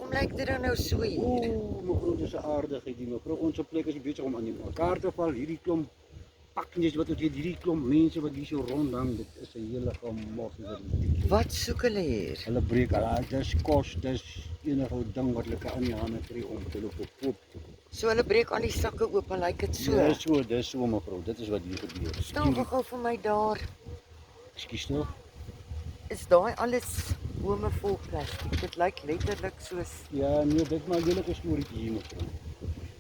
Hoekom lyk dit dan nou so hier? Oeh, mevrou, dis 'n aardigheid die mevrou. Ons plek is besig om aan mekaar te val. Hierdie klomp pakkies wat ons het, hierdie klomp mense wat hier so rondhang, dit is 'n hele gemors. Wat soek hulle hier? Hulle breek al, dis kos, dis enige ding wat hulle kan in die hande kry om te loop op koop. So hulle breek al die sakke oop en lyk dit so. Dis so mevrou. Dit is wat hier gebeur. Staan gou vir my daar. Ekskuus tog. Is daai alles bome vol plastiek? Dit lyk letterlik soos. Ja, nee, dit maar 'n lelike storieetjie hier mevrou.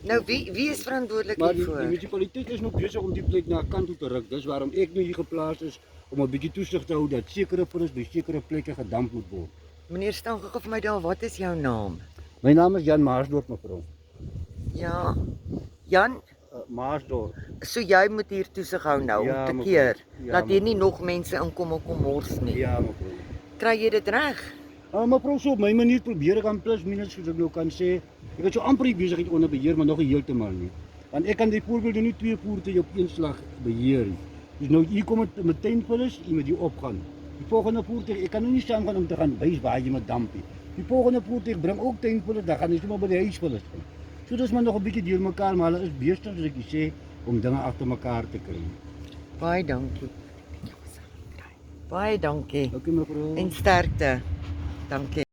Nou wie is verantwoordelik Maar die hiervoor? munisipaliteit is nog besig om die plek na 'n kant toe te ruk. Dis waarom ek nou hier geplaas is om 'n bietjie toesig te hou dat sekere vullis by sekere plekke gedamp moet word. Meneer, staan gou vir my daar. Wat is jou naam? My naam is Jan Maarsdorp mevrou. Ja. Jan, Maarsdorp. so jy moet hier toesig hou nou Ja, om te mevrou. keer Ja, dat hier nie mevrou. nog mense inkom en kom mors nie. Ja mevrou. Kry jy dit reg? Mevrou, so op my manier probeer ek aan plus minus soos ek nou kan sê. Ek het so amper die besigheid onder beheer, maar nog nie heeltemal nie. Want ek kan byvoorbeeld nie 2 voertuie op een slag beheer nie. Dus nou hier kom dit met tuinvullis, jy moet hier opgaan. Die volgende voertuig, ek kan nou nie saam gaan om te gaan wys waar jy met damp nie. Die volgende voertuig bring ook tuinvullis, dan gaan jy sommer by die huisvullis gaan. So dis maar nog 'n bietjie deurmekaar, maar hulle is besig soos ek sê om dinge agter mekaar te kry. Baie dankie. Baie dankie. Okay mevrou. En sterkte. Dankie.